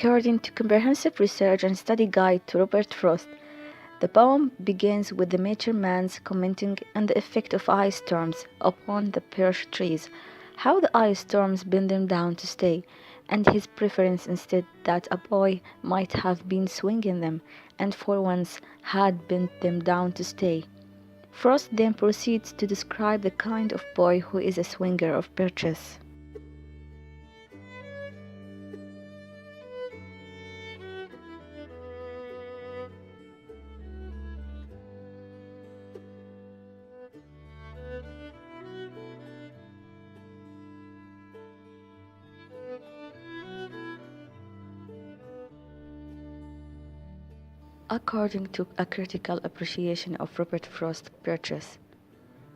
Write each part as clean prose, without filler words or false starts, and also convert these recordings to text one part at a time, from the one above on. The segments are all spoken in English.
According to comprehensive research and study guide to Robert Frost, the poem begins with the nature man's commenting on the effect of ice storms upon the birch trees, how the ice storms bend them down to stay, and his preference instead that a boy might have been swinging them, and for once had bent them down to stay. Frost then proceeds to describe the kind of boy who is a swinger of birches. According to a critical appreciation of Robert Frost Birches,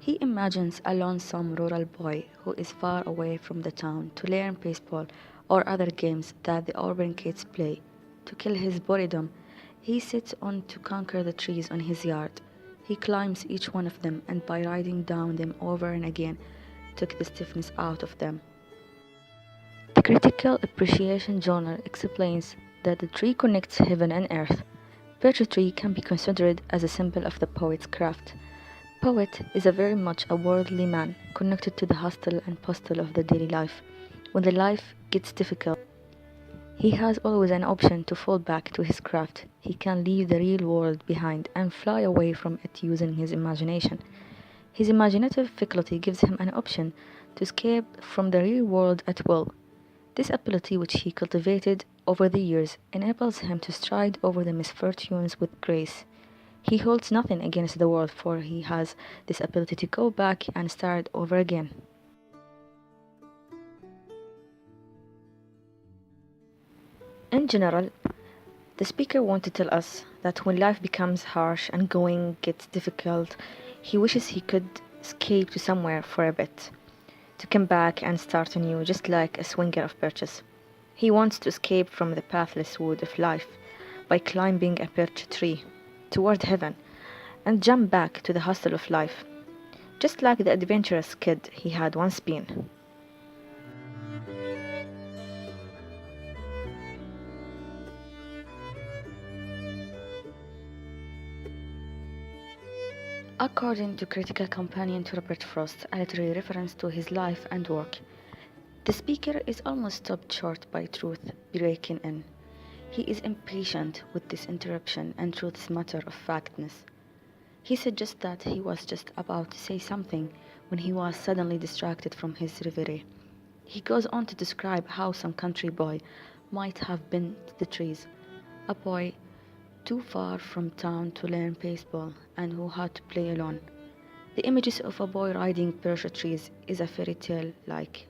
he imagines a lonesome rural boy who is far away from the town to learn baseball or other games that the urban kids play. To kill his boredom, he sets on to conquer the trees on his yard. He climbs each one of them and by riding down them over and again took the stiffness out of them. The critical appreciation journal explains that the tree connects heaven and earth. Birch tree can be considered as a symbol of the poet's craft. Poet is a very much a worldly man, connected to the hustle and bustle of the daily life. When the life gets difficult, he has always an option to fall back to his craft. He can leave the real world behind and fly away from it using his imagination. His imaginative faculty gives him an option to escape from the real world at will. This ability, which he cultivated over the years, enables him to stride over the misfortunes with grace. He holds nothing against the world, for he has this ability to go back and start over again. In general, the speaker wants to tell us that when life becomes harsh and going gets difficult, he wishes he could escape to somewhere for a bit, to come back and start anew, just like a swinger of birches. He wants to escape from the pathless wood of life by climbing a birch tree toward heaven and jump back to the hustle of life, just like the adventurous kid he had once been. According to critical companion to Robert Frost, a literary reference to his life and work, the speaker is almost stopped short by truth breaking in. He is impatient with this interruption and truth's matter of factness. He suggests that he was just about to say something when he was suddenly distracted from his reverie. He goes on to describe how some country boy might have been to the trees, a boy too far from town to learn baseball and who had to play alone. The images of a boy riding birch trees is a fairy tale like.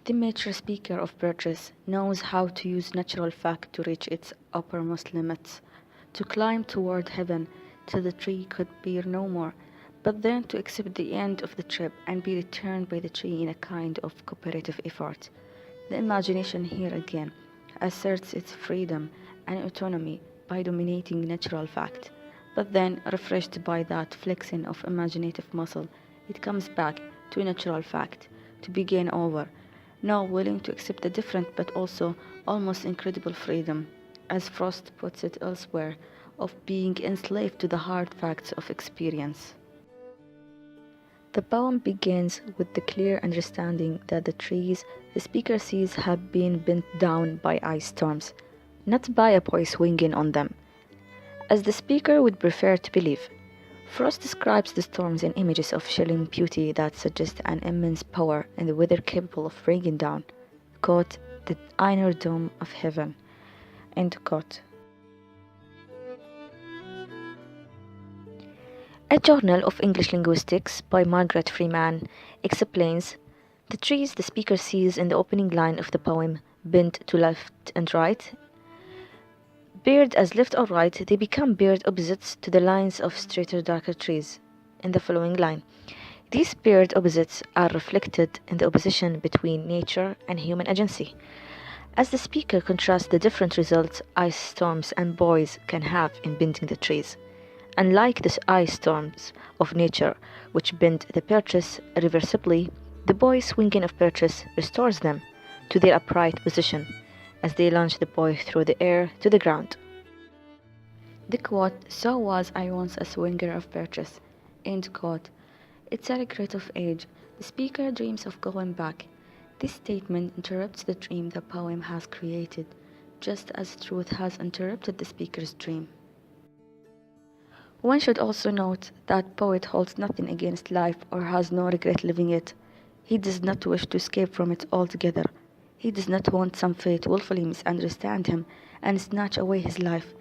The mature speaker of Birches knows how to use natural fact to reach its uppermost limits, to climb toward heaven till the tree could bear no more, but then to accept the end of the trip and be returned by the tree in a kind of cooperative effort. The imagination here again asserts its freedom and autonomy by dominating natural fact, but then, refreshed by that flexing of imaginative muscle, it comes back to natural fact to begin over, now willing to accept the different but also almost incredible freedom, as Frost puts it elsewhere, of being enslaved to the hard facts of experience. The poem begins with the clear understanding that the trees the speaker sees have been bent down by ice storms, not by a boy swinging on them, as the speaker would prefer to believe. Frost describes the storms in images of chilling beauty that suggest an immense power in the weather capable of bringing down, quote, the inner dome of heaven, end quote. A Journal of English Linguistics by Margaret Freeman explains the trees the speaker sees in the opening line of the poem bent to left and right. Paired as left or right, they become paired opposites to the lines of straighter darker trees in the following line. These paired opposites are reflected in the opposition between nature and human agency. As the speaker contrasts the different results ice storms and boys can have in bending the trees. Unlike the ice storms of nature, which bend the birches irreversibly, the boy swinging of birches restores them to their upright position as they launch the boy through the air to the ground. The quote, "So was I once a swinger of birches," end quote. It's a regret of age. The speaker dreams of going back. This statement interrupts the dream the poem has created, just as truth has interrupted the speaker's dream. One should also note that poet holds nothing against life or has no regret living it. He does not wish to escape from it altogether. He does not want some fate willfully misunderstand him and snatch away his life.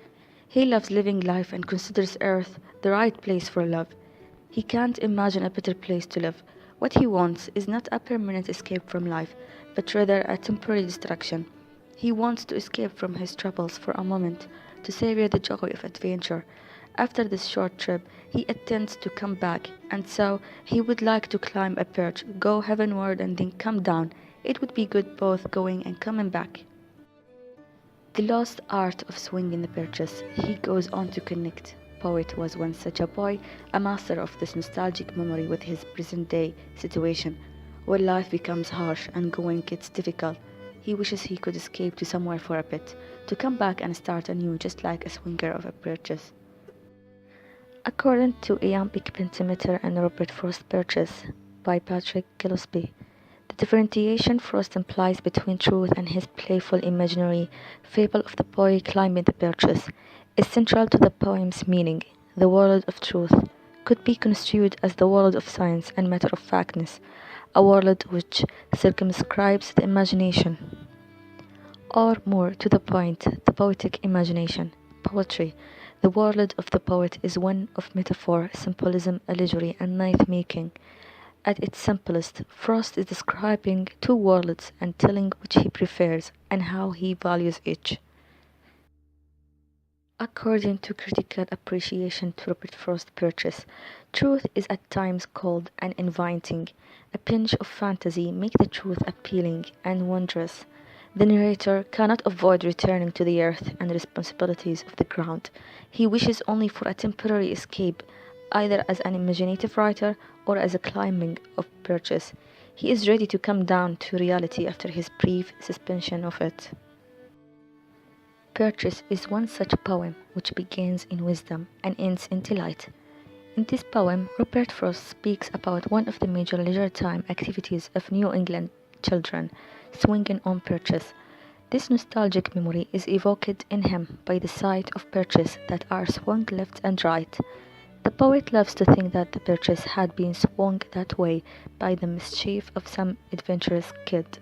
He loves living life and considers earth the right place for love. He can't imagine a better place to live. What he wants is not a permanent escape from life, but rather a temporary distraction. He wants to escape from his troubles for a moment, to savor the joy of adventure. After this short trip, he intends to come back, and so he would like to climb a perch, go heavenward, and then come down. It would be good both going and coming back. The lost art of swinging the perches, he goes on to connect. Poet was once such a boy, a master of this nostalgic memory with his present-day situation. When life becomes harsh and going gets difficult, he wishes he could escape to somewhere for a bit, to come back and start anew just like a swinger of a Birches. According to Iambic Pentameter and Robert Frost Birches by Patrick Gillespie, the differentiation Frost implies between truth and his playful imaginary fable of the boy climbing the birches is central to the poem's meaning. The world of truth could be construed as the world of science and matter-of-factness, a world which circumscribes the imagination. Or more to the point, the poetic imagination, poetry. The world of the poet is one of metaphor, symbolism, allegory, and myth-making. At its simplest, Frost is describing two worlds and telling which he prefers and how he values each. According to critical appreciation to Robert Frost Birches, truth is at times cold and inviting. A pinch of fantasy makes the truth appealing and wondrous. The narrator cannot avoid returning to the earth and the responsibilities of the ground. He wishes only for a temporary escape, either as an imaginative writer or as a climbing of birches. He is ready to come down to reality after his brief suspension of it. Birches is one such poem which begins in wisdom and ends in delight. In this poem, Robert Frost speaks about one of the major leisure time activities of New England children, swinging on birches. This nostalgic memory is evoked in him by the sight of birches that are swung left and right. The poet loves to think that the birches had been swung that way by the mischief of some adventurous kid.